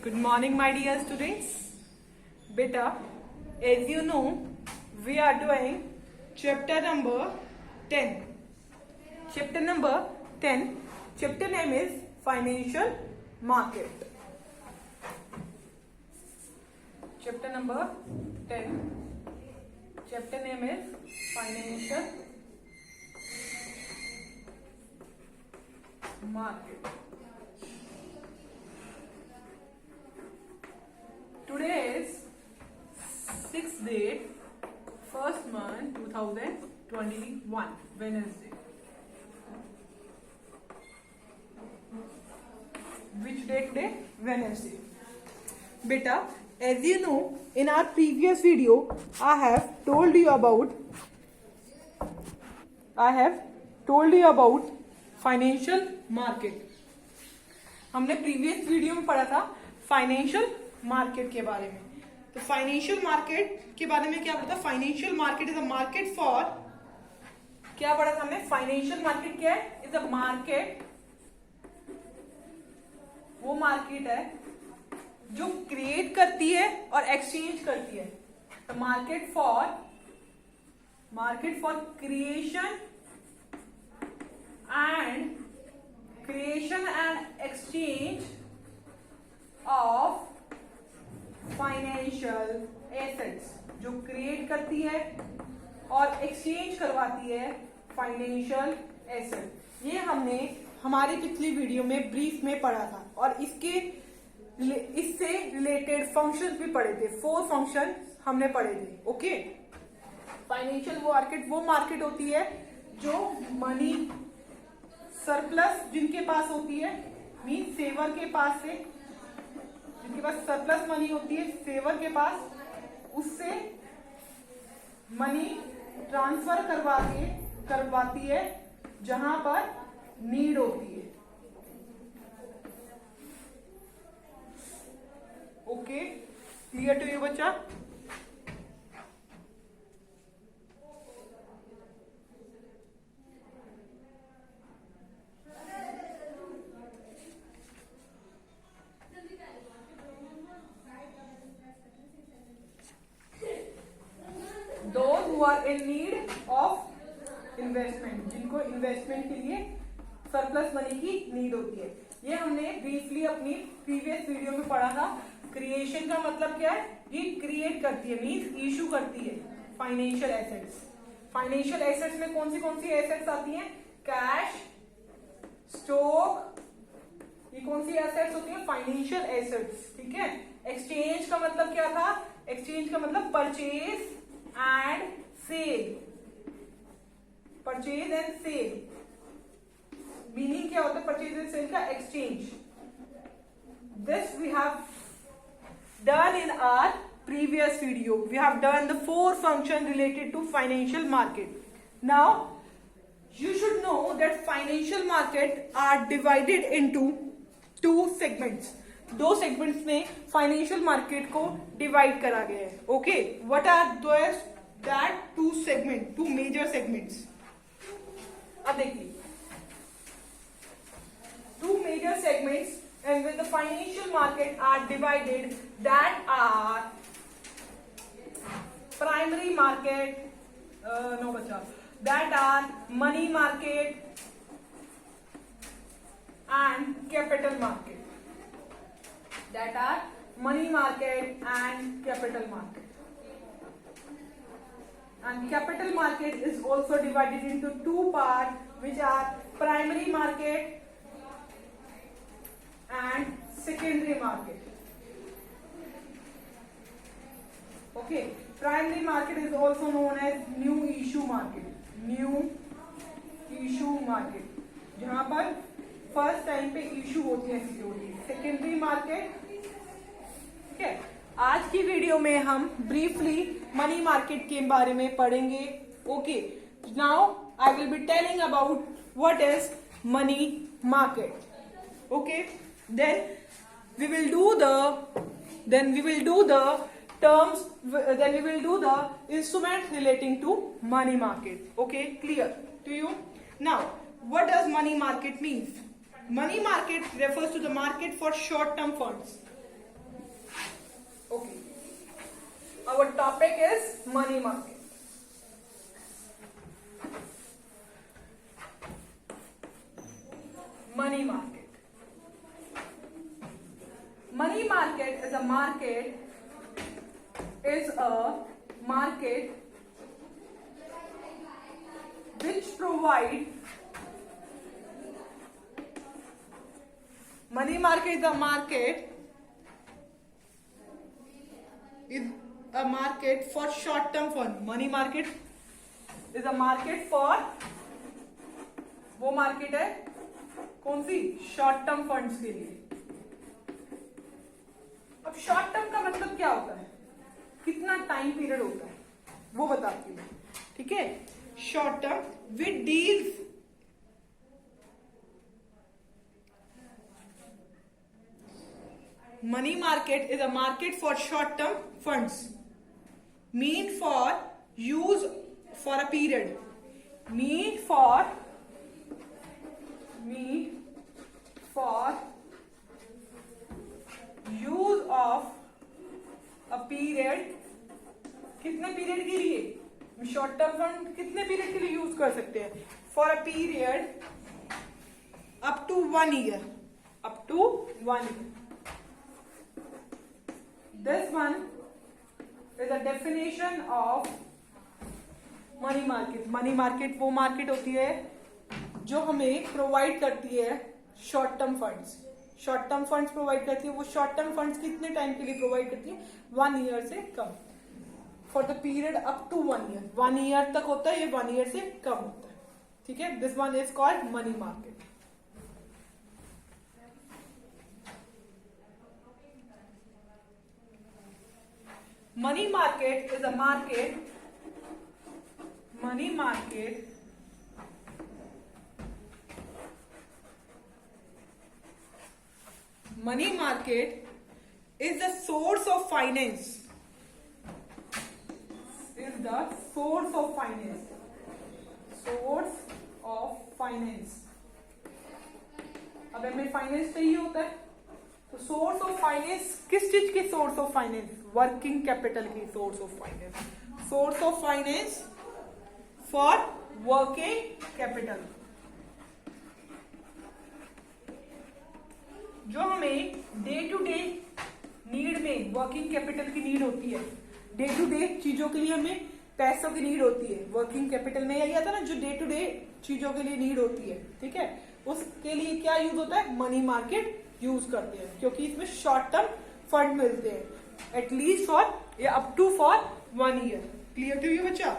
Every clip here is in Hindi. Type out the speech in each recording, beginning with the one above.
Good morning, my dear students. Beta, as you know, we are doing chapter number 10. Chapter number 10. Chapter name is Financial Market. Chapter number 10. Chapter name is Financial Market. Today is 6th date, 1st month 2021, Wednesday. Which date today? Wednesday. Beta, as you know, in our previous video, I have told you about financial market. हमने प्रीवियस वीडियो में पढ़ा था फाइनेंशियल मार्केट के बारे में. तो फाइनेंशियल मार्केट के बारे में क्या पता? Financial market is a market for, क्या पढ़ा था हमने? फाइनेंशियल मार्केट क्या है? इज अ मार्केट, वो मार्केट है जो क्रिएट करती है और एक्सचेंज करती है. The market for creation and exchange of financial assets, जो क्रिएट करती है और एक्सचेंज करवाती है फाइनेंशियल एसेट. ये हमने हमारी पिछली वीडियो में ब्रीफ में पढ़ा था और इससे रिलेटेड फंक्शंस भी पढ़े थे. 4 फंक्शन हमने पढ़े थे. ओके, फाइनेंशियल वो मार्केट होती है जो मनी सरप्लस जिनके पास होती है, मीन सेवर के पास से, जिनके पास सरप्लस मनी होती है सेवर के पास, उससे मनी ट्रांसफर करवाती है जहां पर नीड होती है. ओके, क्लियर टू यू बच्चा? Those who are in need of investment, जिनको इन्वेस्टमेंट के लिए सरप्लस मनी की नीड होती है. ये हमने ब्रीफली अपनी प्रीवियस वीडियो में पढ़ा था. क्रिएशन का मतलब क्या है? ये क्रिएट करती है, मीन्स इशू करती है फाइनेंशियल एसेट्स. फाइनेंशियल एसेट्स में कौन सी एसेट्स आती हैं? कैश, स्टॉक, ये कौन सी एसेट्स होती है? Financial assets. ठीक है. एक्सचेंज का मतलब क्या था? एक्सचेंज का मतलब purchase and sale. Purchase and sale meaning क्या होता है? परचेज एंड सेल का exchange. This we have done in our previous video. We have done the 4 functions related to financial market. Now you should know that financial market are divided into 2 segments. 2 segments में financial market को divide करा गया है. Okay, what are those? That 2 segments, 2 major segments. अब देखिए 2 major segments and with the financial market are divided, that are primary market, that are money market and capital market. That are money market and capital market. And capital market is also divided into 2 parts, which are primary market and secondary market. Okay, primary market is also known as new issue market. New issue market, जहां पर फर्स्ट टाइम पे इशू होती है सिक्योरिटी. Secondary market. ठीक है. आज की वीडियो में हम ब्रीफली मनी मार्केट के बारे में पढ़ेंगे. Okay, now I will be telling about what is money market. Okay, then we will do the terms, then we will do the instruments relating to money market. Okay, clear to you? Now what does money market means? Money market refers to the market for short term funds. Okay. Our topic is money market. Money market. Money market is a market which provide money market is a market for short term fund. Money market is a market for, वो मार्केट है कौन सी, शॉर्ट टर्म फंड्स के लिए. अब शॉर्ट टर्म का मतलब क्या होता है, कितना टाइम पीरियड होता है वो बताती हूँ. ठीक है, short term with deals money market is a market for short term funds mean for use for a period, mean for use of a period. कितने पीरियड के लिए शॉर्ट टर्म फंड कितने पीरियड के लिए यूज कर सकते हैं, for a period up to 1 year, up to 1 year. This one is a definition of money market. Money market वो मार्केट होती है जो हमें प्रोवाइड करती है short term funds. Short term funds provide करती है. वो शॉर्ट टर्म फंड्स कितने टाइम के लिए प्रोवाइड करती है, 1 ईयर से कम, for the period up to 1 year. 1 year तक होता है, ये 1 ईयर से कम होता है. ठीक है, this one is called money market. Money market is a market. Money market is the source of finance. Is the source of finance. Source of finance. अब हमें फाइनेंस चाहिए होता है तो सोर्स ऑफ फाइनेंस, किस चीज की source of finance, working capital की source of finance. Source of finance for working capital. जो हमें डे टू डे नीड में वर्किंग कैपिटल की नीड होती है, डे टू डे चीजों के लिए हमें पैसों की नीड होती है. वर्किंग कैपिटल में यही आता है ना, जो डे टू डे चीजों के लिए नीड होती है. ठीक है, उसके लिए क्या यूज होता है, मनी मार्केट यूज करते हैं, क्योंकि इसमें शॉर्ट टर्म फंड मिलते हैं एटलीस्ट फॉर या up to for 1 year. Clear to you बच्चा?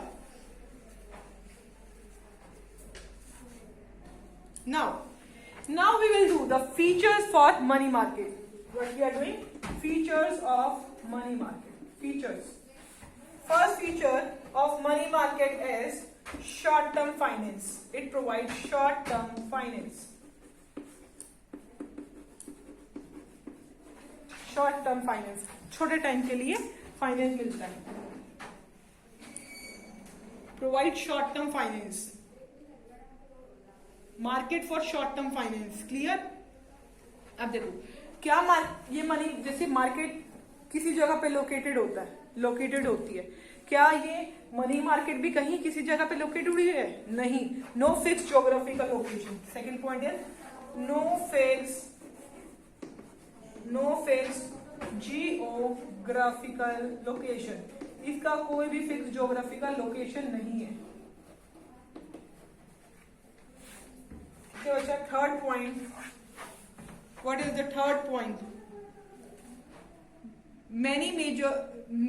Now we will do the features for money market. What we are doing, features of money market. Features. First feature of money market is short term finance. It provide short term finance. Short term finance, छोटे टाइम के लिए फाइनेंस मिलता है. Provide short term finance. Market for short term finance. Clear? अब देखो क्या ये मनी, जैसे मार्केट किसी जगह पे लोकेटेड होता है, लोकेटेड होती है, क्या ये मनी मार्केट भी कहीं किसी जगह पे लोकेटेड हुई है? नहीं. No fix geographical location. Second point है नो फिक्स जियोग्राफिकल लोकेशन. इसका कोई भी फिक्स ज्योग्राफिकल लोकेशन नहीं है. ठीक है बच्चा. Third point, what is the third point,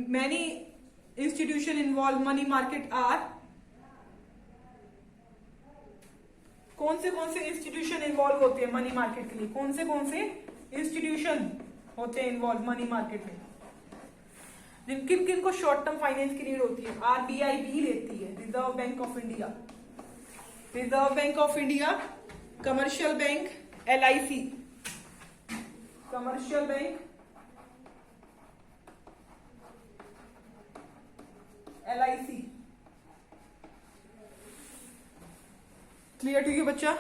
many institution involved money market are. कौन से इंस्टीट्यूशन इन्वॉल्व होते हैं मनी मार्केट के लिए, कौन से इंस्टीट्यूशन होते हैं इन्वॉल्व मनी मार्केट में, किन किन को शॉर्ट टर्म फाइनेंस की नीड होती है. आरबीआई भी लेती है, reserve bank of India, commercial bank, LIC, commercial bank, LIC. Clear to you बच्चा?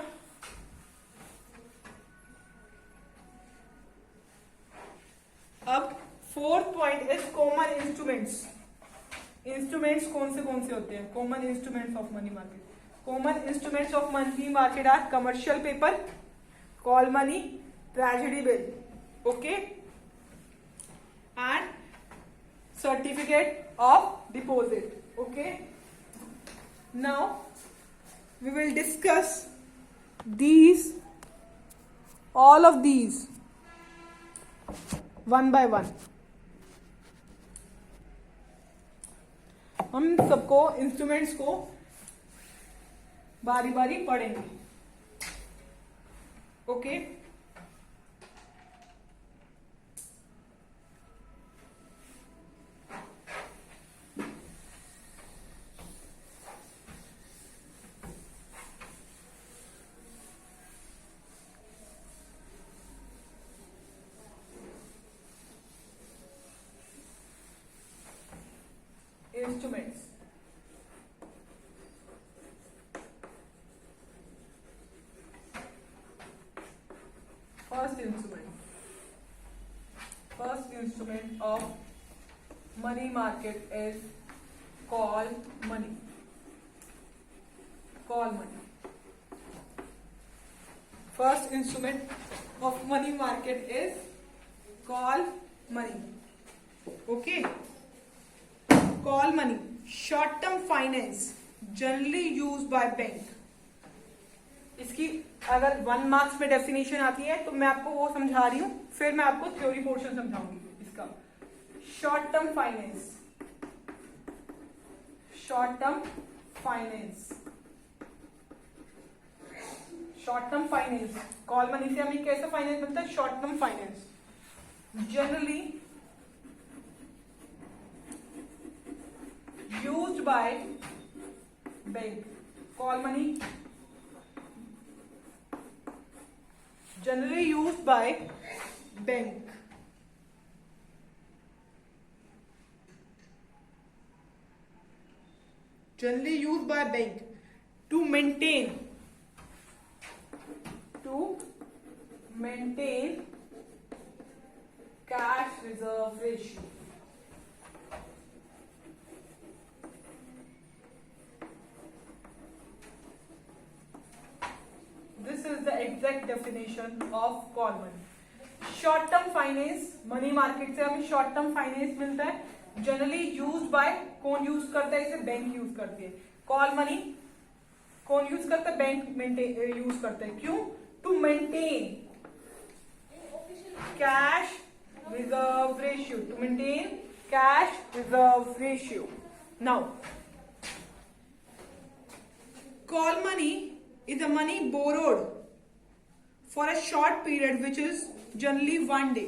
अब फोर्थ पॉइंट इंस्ट्रूमेंट्स, इंस्ट्रूमेंट्स कौन से होते हैं? Common instruments of money market, common instruments of money market are commercial paper, call money, treasury bill, okay, and certificate of deposit. Okay, now we will discuss these, all of these one by one. हम सबको इंस्ट्रूमेंट्स को बारी बारी पढ़ेंगे. Okay, instruments. First instrument of money market is call money. Call money. First instrument of money market is call money. Okay. Call money, short term finance, generally used by bank. इसकी अगर 1 मार्क्स में डेफिनेशन आती है तो मैं आपको वो समझा रही हूं, फिर मैं आपको थ्योरी पोर्शन समझाऊंगी इसका. Short term finance, short term finance, short term finance. Call money से हमें कैसा फाइनेंस बनता है? Short term finance. Generally used by bank. Call money generally used by bank. Generally used by bank to maintain cash reserve ratio. This is the exact definition of call money. Short term finance, money market से हमें शॉर्ट टर्म फाइनेंस मिलता है. जनरली यूज बाय, कौन यूज करता है इसे? बैंक यूज करती है. कॉल मनी कौन यूज करता है? बैंक यूज करता है. क्यों? To maintain cash reserve ratio. To maintain cash reserve ratio. Now call money is the money borrowed for a short period which is generally 1 day.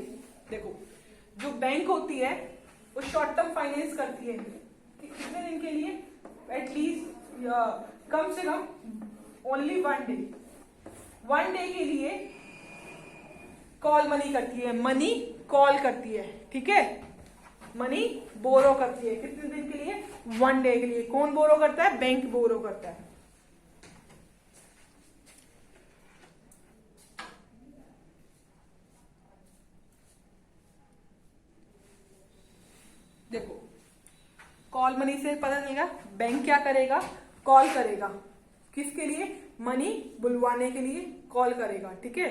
देखो, जो बैंक होती है वो शॉर्ट टर्म फाइनेंस करती है कितने दिन के लिए? एटलीस्ट कम से कम ओनली 1 डे. 1 डे के लिए कॉल मनी करती है, मनी कॉल करती है. ठीक है, मनी बोरो करती है. कितने दिन के लिए? 1 डे के लिए. कौन बोरो करता है? बैंक बोरो करता है. देखो, कॉल मनी से पता चलेगा बैंक क्या करेगा? कॉल करेगा. किसके लिए? मनी बुलवाने के लिए कॉल करेगा. ठीक है,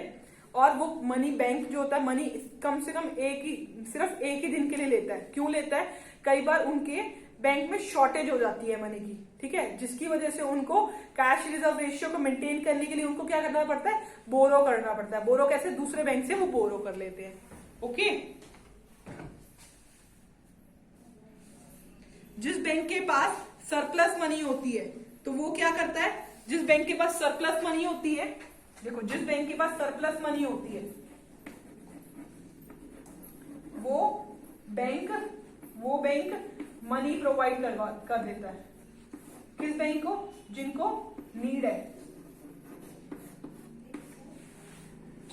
और वो मनी, बैंक जो होता है मनी कम से कम सिर्फ एक ही दिन के लिए लेता है. क्यों लेता है? कई बार उनके बैंक में शॉर्टेज हो जाती है मनी की. ठीक है, जिसकी वजह से उनको कैश रिजर्व रेशियो को मेंटेन करने के लिए उनको क्या करना पड़ता है? बोरो करना पड़ता है. बोरो कैसे? दूसरे बैंक से वो बोरो कर लेते हैं. ओके, जिस बैंक के पास सरप्लस मनी होती है तो वो क्या करता है? जिस बैंक के पास सरप्लस मनी होती है, देखो, जिस बैंक के पास सरप्लस मनी होती है वो बैंक मनी प्रोवाइड कर देता है. किस बैंक को? जिनको नीड है.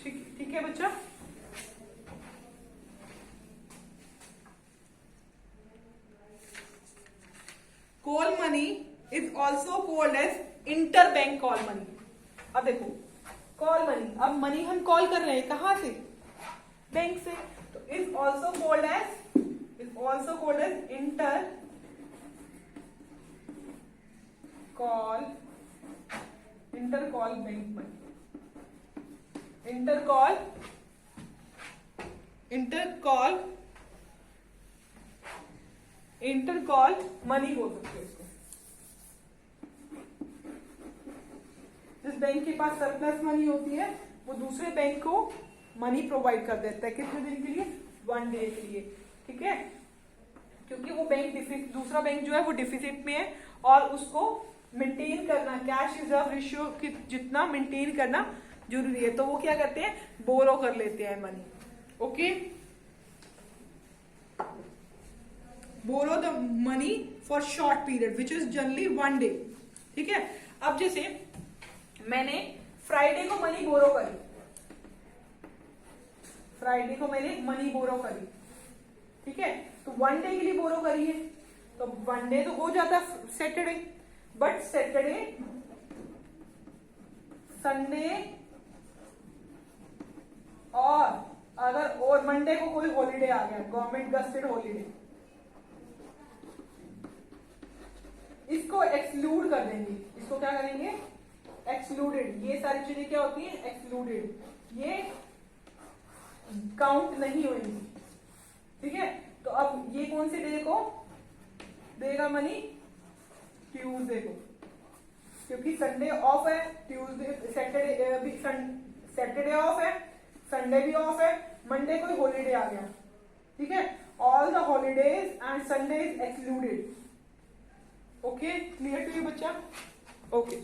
ठीक है बच्चा. Call money is also called as inter bank call money. अब देखो, कॉल मनी, अब मनी हम कॉल कर रहे हैं कहां से? बैंक से. तो is also called as also called as intercall bank money. Intercall money बोल सकते हो इसको। जिस बैंक के पास सरप्लस मनी होती है वो दूसरे बैंक को मनी प्रोवाइड कर देता है। कितने दिन के लिए? 1 डे के लिए। ठीक है, क्योंकि वो बैंक दूसरा बैंक जो है वो डिफिसिट में है और उसको मेंटेन करना, कैश रिजर्व रेशियो जितना मेंटेन करना जरूरी है, तो वो क्या करते हैं? बोरो कर लेते हैं money. Okay, borrow the money for short period which is generally 1 day. ठीक है, अब जैसे मैंने फ्राइडे को मनी बोरो करी, ठीक है, तो 1 डे के लिए बोरो करी है, तो 1 डे तो हो जाता है सैटरडे, बट सैटरडे, संडे और मंडे को कोई हॉलीडे आ गया, गवर्नमेंट गस्टेड हॉलीडे, इसको एक्सक्लूड कर देंगे। इसको क्या करेंगे? एक्सक्लूडेड। ये सारी चीजें क्या होती हैं? एक्सक्लूडेड, ये काउंट नहीं होंगी। ठीक है, तो अब ये कौन से डे को देगा मनी? ट्यूसडे को, क्योंकि संडे ऑफ है, ट्यूसडे सैटरडे ऑफ है, संडे भी ऑफ है, मंडे कोई हॉलीडे आ गया। ठीक है, all the holidays and Sunday is excluded. Okay, clear to you बच्चा? ओके,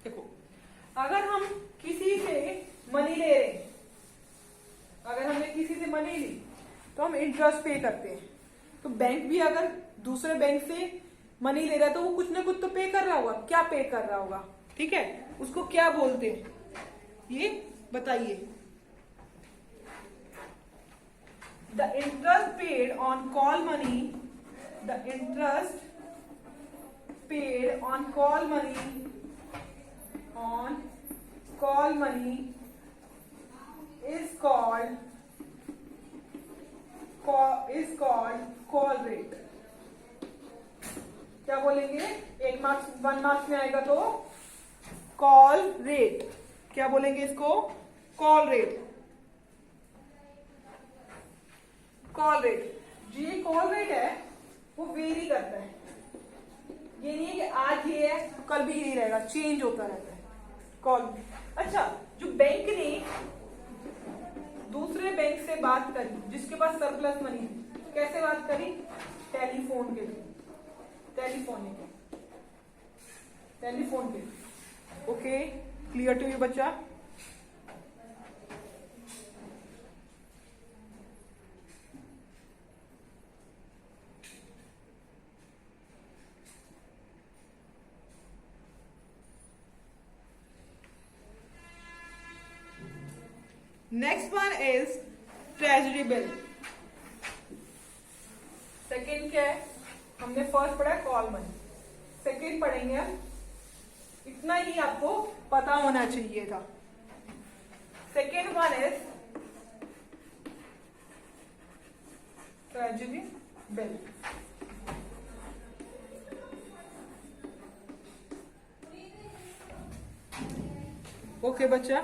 देखो, अगर हम किसी से मनी ले रहे हैं, अगर हमने किसी से मनी ली तो हम इंटरेस्ट पे करते हैं। तो बैंक भी अगर दूसरे बैंक से मनी ले रहा है तो वो कुछ ना कुछ तो पे कर रहा होगा। क्या पे कर रहा होगा? ठीक है, उसको क्या बोलते हैं ये बताइए। The interest paid on call money, the interest paid on call money is called call rate. क्या बोलेंगे? 1 मार्क्स में आएगा तो कॉल रेट। क्या बोलेंगे इसको? Call rate. कॉल रेट, जो ये कॉल रेट है वो वेरी करता है। ये नहीं है कि आज ये है तो कल भी यही रहेगा, चेंज होता रहता है कॉल। अच्छा, जो बैंक ने दूसरे बैंक से बात करी जिसके पास सरप्लस मनी है, कैसे बात करी? टेलीफोन के थ्रू, टेलीफोन के। ओके, क्लियर टू यू बच्चा? Next one is treasury bill. Second क्या है? हमने फर्स्ट पढ़ा कॉल मनी, सेकेंड पढ़ेंगे हम। इतना ही आपको पता होना चाहिए था। Second one is treasury bill. Okay बच्चा,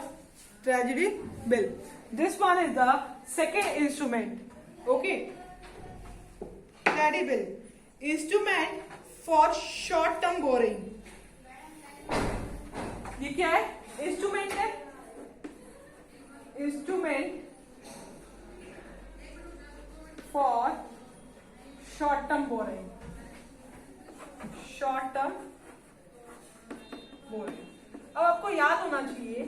treasury bill, this one is the second instrument. Okay, treasury bill, instrument for short term borrowing. ये क्या है? इंस्ट्रूमेंट है, instrument for short term borrowing, short term borrowing. अब आपको याद होना चाहिए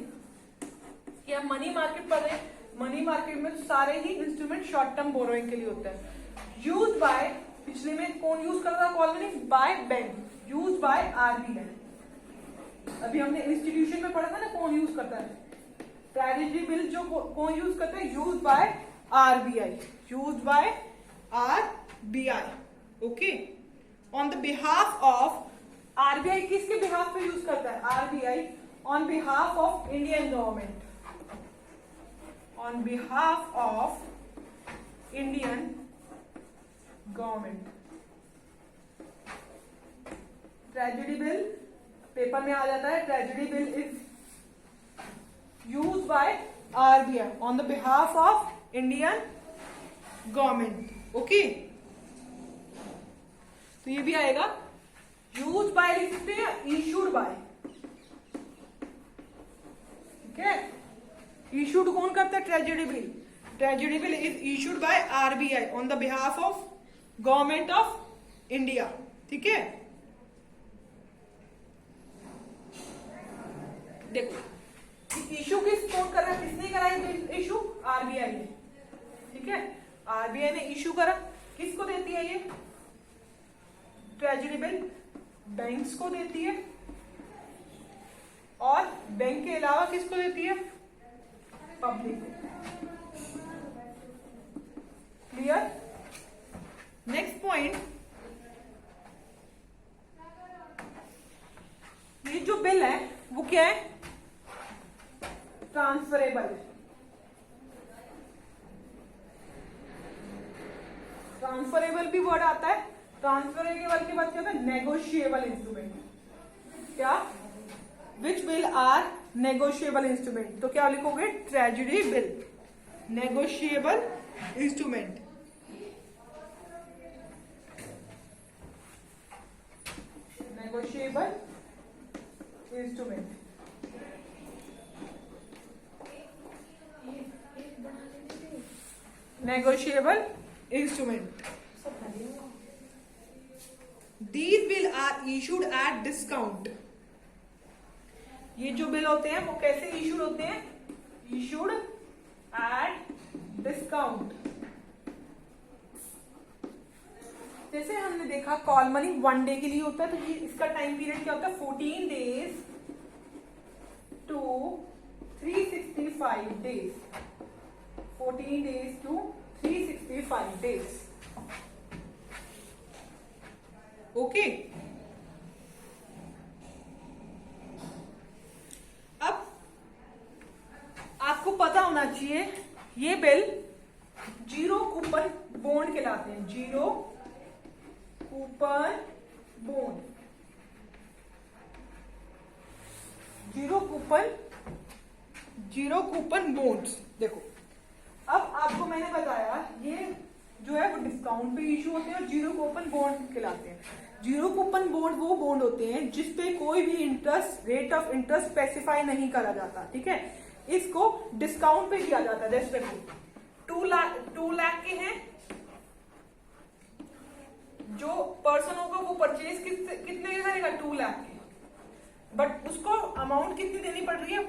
कि हम मनी मार्केट पढ़ रहे हैं, मनी मार्केट में सारे ही इंस्ट्रूमेंट शॉर्ट टर्म बोरोइंग के लिए होता है। यूज बाय, पिछले में कौन यूज करता था call money? By bank, use by RBI. अभी हमने इंस्टीट्यूशन में पढ़ा था ना कौन यूज करता है। ट्रेजरी बिल जो कौन यूज करता है? Use by RBI, use by RBI. Okay, on the behalf of RBI किसके बिहाफ पे यूज करता है? RBI on behalf of Indian government, on behalf of Indian government. Treasury bill paper में आ जाता है, treasury bill is use by RBI on the behalf of Indian government. Okay, तो ये भी आएगा, यूज बाय लिख सकते हैं, इशूड बाय। ठीक है, इशूड कौन करता है? Treasury bill. Treasury bill is issued by RBI on the behalf of government of India. ठीक है, देखो इशू किस कौन कर रहा है? किसने करा है इशू? आरबीआई ने। ठीक है, आरबीआई ने इशू करा, किसको देती है ये ट्रेजरी बिल? बैंक्स को देती है, और बैंक के अलावा किसको देती है? पब्लिक को। क्लियर? नेक्स्ट पॉइंट, ये जो बिल है वो क्या है? ट्रांसफरेबल। ट्रांसफरेबल भी वर्ड आता है, ट्रांसफरेबल के बाद क्या होता है? Negotiable instrument. क्या? Which bill are negotiable instrument? तो क्या लिखोगे? Treasury bill, negotiable instrument. Negotiable instrument. Negotiable instrument. These bill are issued at discount. ये जो बिल होते हैं वो कैसे इशूड होते हैं? Issued at discount. जैसे हमने देखा कॉल मनी 1 डे के लिए होता है, तो ये इसका टाइम पीरियड क्या होता है? 14 days to 365 days। 14 days to 365 days। Okay, अब आपको पता होना चाहिए ये बिल जीरो कूपन बॉन्ड कहलाते हैं। Zero coupon bond, zero coupon bonds. देखो, अब आपको मैंने बताया ये जो है वो डिस्काउंट पे इशू होते हैं और जीरो कूपन बॉन्ड कहलाते हैं। जीरो कूपन बॉन्ड वो बॉन्ड होते हैं जिसपे कोई भी interest, rate of interest specify नहीं करा जाता। ठीक है, इसको डिस्काउंट पे दिया जाता है। जैसे 2 लाख के हैं, जो पर्सन होगा वो परचेज कितने करेगा? 2 लाख के, बट उसको अमाउंट कितनी देनी पड़ रही है?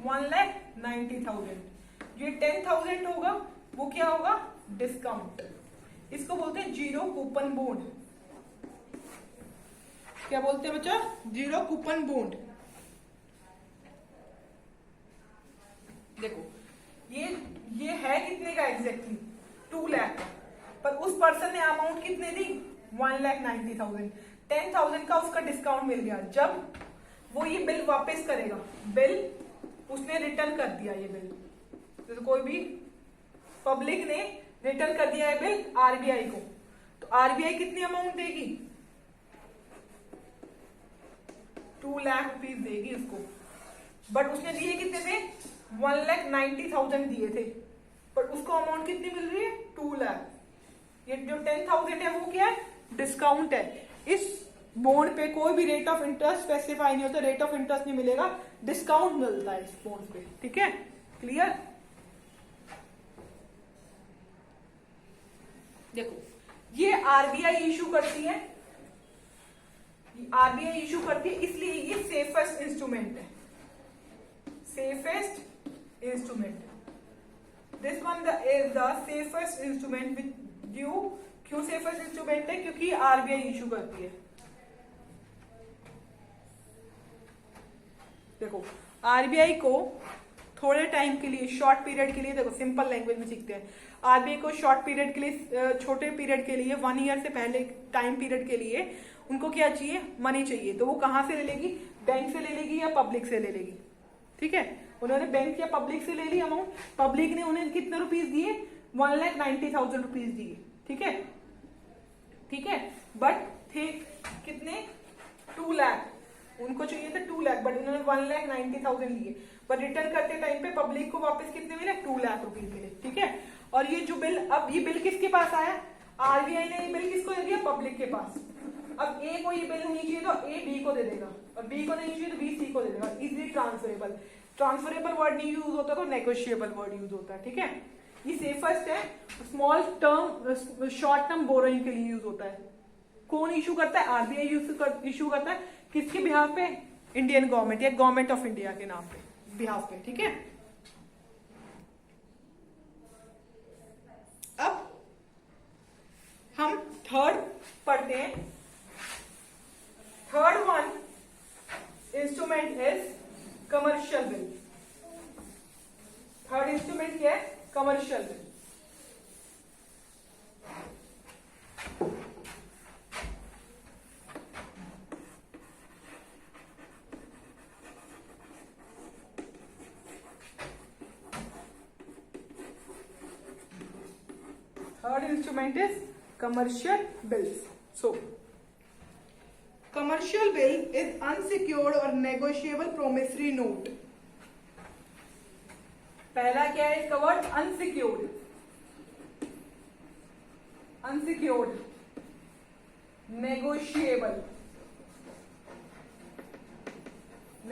1,90,000। ये 10,000 होगा, वो क्या होगा? डिस्काउंट। इसको बोलते हैं जीरो कूपन बॉन्ड। क्या बोलते हैं बच्चा? Zero coupon bond. देखो, ये है कितने का एग्जैक्टली? 2 लाख का, पर उस पर्सन ने अमाउंट कितने दी? 1,90,000। 10,000 का उसका डिस्काउंट मिल गया। जब वो ये बिल वापस करेगा, बिल उसने रिटर्न कर दिया, ये बिल तो कोई भी पब्लिक ने रिटर्न कर दिया है बिल आरबीआई को, तो आरबीआई कितनी अमाउंट देगी? 2 लाख रुपीज देगी उसको। बट उसने दिए कितने थे? 1,90,000 दिए थे, पर उसको अमाउंट कितनी मिल रही है? 2 लाख। ये जो 10,000 है वो क्या है? डिस्काउंट है। इस बॉन्ड पे कोई भी रेट ऑफ इंटरेस्ट स्पेसिफाई नहीं होता, रेट ऑफ इंटरेस्ट नहीं मिलेगा, डिस्काउंट मिलता है इस बॉन्ड पे। ठीक है, क्लियर? देखो, ये आरबीआई इशू करती है, आरबीआई इशू करती है, इसलिए ये सेफेस्ट इंस्ट्रूमेंट है। Safest instrument, this one is the safest instrument which due. क्यों सेफेस्ट इंस्ट्रूमेंट है? क्योंकि आरबीआई इशू करती है। देखो, आरबीआई को थोड़े टाइम के लिए, शॉर्ट पीरियड के लिए, देखो सिंपल लैंग्वेज में सीखते हैं, आरबीआई को शॉर्ट पीरियड के लिए, छोटे पीरियड के लिए, 1 ईयर से पहले टाइम पीरियड के लिए उनको क्या चाहिए, मनी चाहिए, तो वो कहाँ से ले लेगी, बैंक से ले लेगी या पब्लिक से ले लेगी। ठीक है, उन्होंने बैंक या पब्लिक से ले ली अमाउंट, पब्लिक ने उन्हें कितने रुपीज दिए, 1,90,000 रुपीज दिए। ठीक है, ठीक है, बट थे कितने, 2 लाख, उनको चाहिए था 2 लाख, बट उन्होंने 1,90,000 लिए, पर रिटर्न करते टाइम पे पब्लिक को वापस कितने मिले, 2 लाख रुपीज मिले। ठीक है, और ये जो बिल, अब ये बिल किसके पास आया, आरबीआई ने ये बिल किसको दे दिया, पब्लिक के पास। अब ए को ये बिल नहीं चाहिए तो ए बी को दे देगा, और बी को नहीं चाहिए तो बी सी को दे देगा। इजीली ट्रांसफरेबल, ट्रांसफरेबल वर्ड नहीं यूज होता तो नेगोशिएबल वर्ड यूज होता है। ठीक है, ये सेफेस्ट है, small term short term borrowing के लिए यूज होता है। कौन इशू करता है, आरबीआई इशू करता है, किसके बिहाफ पे, इंडियन गवर्नमेंट या गवर्नमेंट ऑफ इंडिया के नाम पे, बिहाफ पे। ठीक है, अब हम थर्ड पढ़ते हैं। Third one instrument is commercial bill. Third instrument क्या है, commercial bill. Third instrument is commercial bills. So, commercial bill is unsecured or negotiable promissory note. पहला क्या है इसका word, unsecured. Unsecured, negotiable.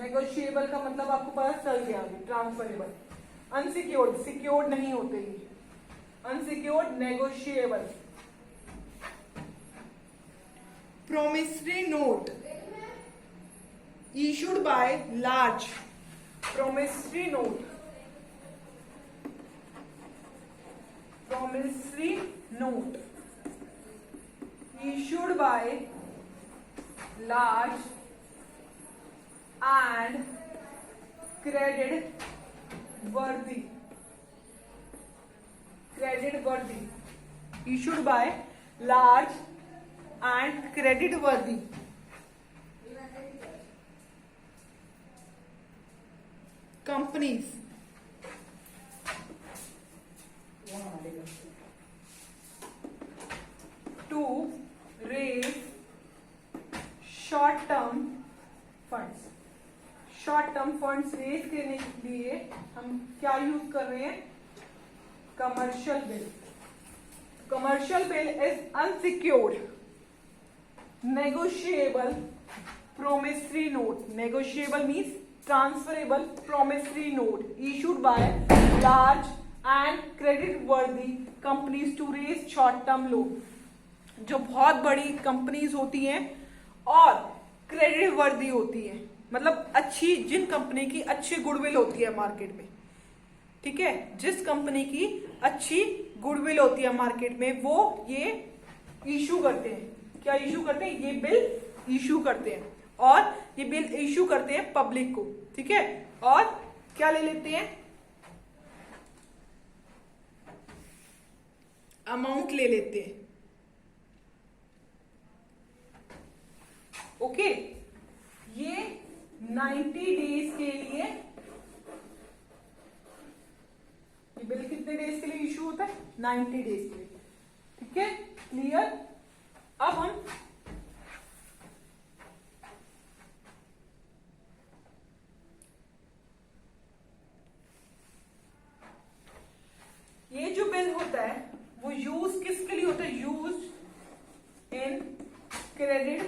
Negotiable का मतलब आपको पता चल गया, ट्रांसफरेबल। अनसिक्योर्ड, सिक्योर्ड नहीं होते ये, unsecured, negotiable. promissory note issued by large, promissory note, promissory note issued by large and credit worthy, credit worthy, issued by large and credit worthy companies to raise short term funds। Short term funds raise करने के लिए हम क्या यूज कर रहे हैं, commercial bill. Commercial bill is unsecured, negotiable promissory note, negotiable means transferable promissory note issued by large and credit worthy companies to raise short term loan। जो बहुत बड़ी कंपनीज होती हैं और क्रेडिट वर्दी होती है, मतलब अच्छी, जिन कंपनी की अच्छी गुडविल होती है मार्केट में। ठीक है, जिस कंपनी की अच्छी गुडविल होती है मार्केट में, वो ये इशू करते हैं। क्या इशू करते हैं, ये बिल इशू करते हैं, और ये बिल इशू करते हैं पब्लिक को। ठीक है, और क्या ले लेते हैं, अमाउंट ले लेते हैं। ओके, ये 90 डेज के लिए, ये बिल कितने डेज के लिए इशू होता है, 90 डेज के लिए। ठीक है, क्लियर। अब हम ये जो बिल होता है वो यूज किसके लिए होता है, use in credit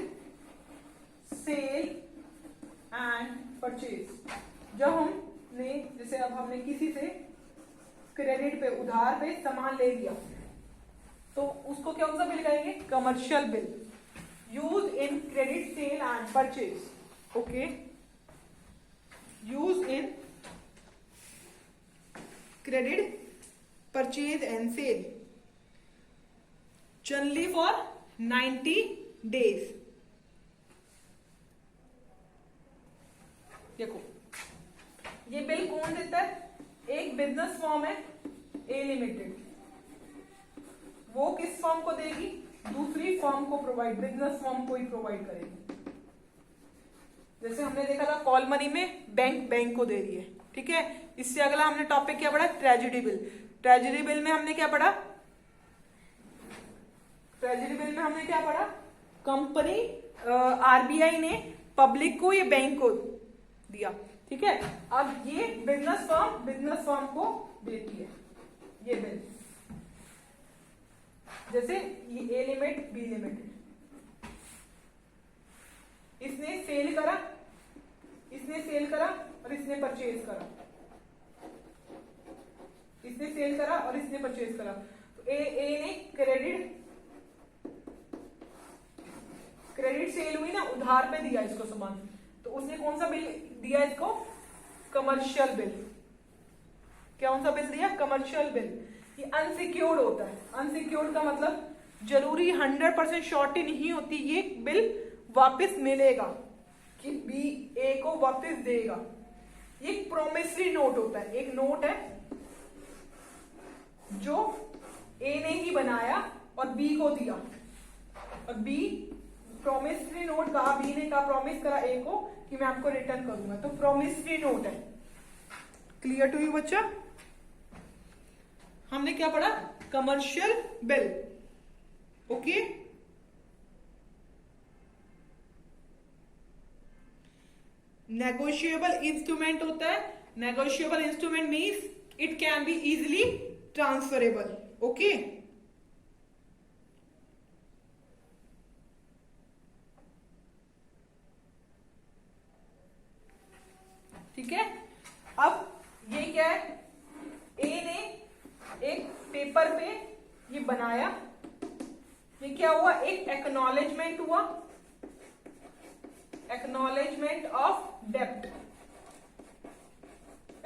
sale and purchase. जब हमने, जैसे अब हमने किसी से क्रेडिट पे, उधार पे सामान ले लिया, तो उसको क्या सा बिल कहेंगे, commercial bill. Use in credit sale and purchase. Okay, use in credit purchase and sale, generally for 90 days. देखो, ये बिल कौन देता है, एक बिजनेस फॉर्म है ए लिमिटेड, वो किस फॉर्म को देगी, दूसरी फर्म को प्रोवाइड, बिजनेस फर्म को ही प्रोवाइड करेगी। जैसे हमने देखा था कॉल मनी में बैंक को दे रही है, ठीक है। इससे अगला हमने टॉपिक क्या पढ़ा, ट्रेजरी बिल। ट्रेजरी बिल में हमने क्या पढ़ा, ट्रेजरी बिल में हमने क्या पढ़ा, कंपनी आरबीआई ने पब्लिक को या बैंक को दिया, ठीक है। अब ये बिजनेस फर्म को देती है ये बिल। जैसे ये ए लिमिट, बी लिमिट, इसने सेल करा और इसने परचेज करा, इसने सेल करा और इसने परचेज करा। तो ए ने क्रेडिट सेल हुई ना, उधार पे दिया इसको सामान, तो उसने कौन सा बिल दिया इसको, कमर्शियल बिल। कौन सा बिल दिया, कमर्शियल बिल। ये अनसिक्योर्ड होता है। अनसिक्योर्ड का मतलब जरूरी 100% श्योरिटी नहीं होती ये बिल वापस मिलेगा कि बी ए को वापस देगा। ये एक प्रोमिसरी नोट होता है, एक नोट है जो ए ने ही बनाया और बी को दिया, और बी प्रोमिसरी नोट कहा, बी ने कहा, प्रॉमिस करा ए को कि मैं आपको रिटर्न करूंगा, तो प्रोमिसरी नोट है। क्लियर टू यू बच्चा? हमने क्या पढ़ा, commercial bill, okay. Negotiable instrument होता है। Negotiable instrument means it can be easily transferable, okay. ठीक है। अब ये क्या है, ए ने एक पेपर पे ये बनाया, ये क्या हुआ, एक एक्नॉलेजमेंट हुआ, acknowledgement of dept,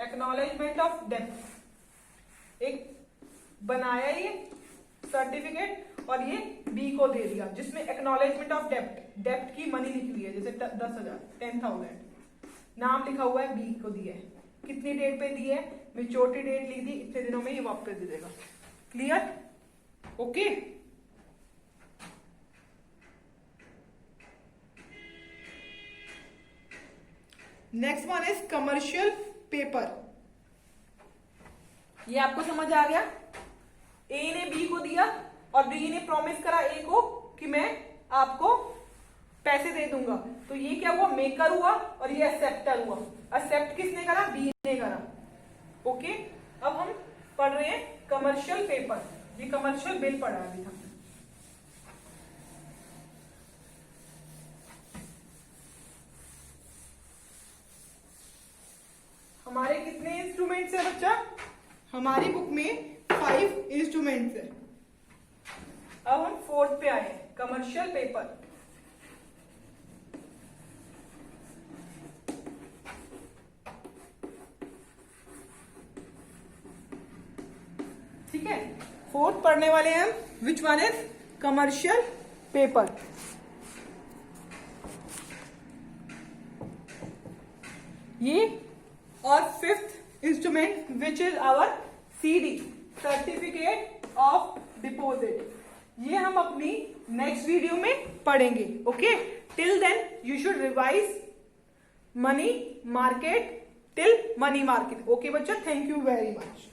acknowledgement of डेप्ट। एक बनाया ये सर्टिफिकेट और ये बी को दे दिया, जिसमें एक्नॉलेजमेंट ऑफ डेप्ट की मनी निकली है, जैसे 10,000, 10,000 नाम लिखा हुआ है, बी को दिया है, कितनी डेट पे दी है, मेच्योरिटी डेट लिख दी, इतने दिनों में ये वापस दे देगा। Clear? Okay. Next one is commercial paper. ये आपको समझ आ गया, ए ने बी को दिया और बी ने प्रॉमिस करा ए को कि मैं आपको पैसे दे दूंगा, तो ये क्या हुआ, मेकर हुआ और ये एक्सेप्टर हुआ। एक्सेप्ट किसने करा, बी ने करा, ओके। अब हम पढ़ रहे हैं कमर्शियल पेपर, ये कमर्शियल बिल पढ़ा अभी हम। हमारे कितने इंस्ट्रूमेंट्स है बच्चा, हमारी बुक में 5 इंस्ट्रूमेंट्स है। अब हम 4th पे आए, कमर्शियल पेपर। ठीक है, 4th पढ़ने वाले हैं हम, which one is commercial paper. ये और 5th instrument which is our CD, certificate of deposit. ये हम अपनी नेक्स्ट वीडियो में पढ़ेंगे, okay. Till then you should revise money market till money market, okay बच्चा। Thank you very much.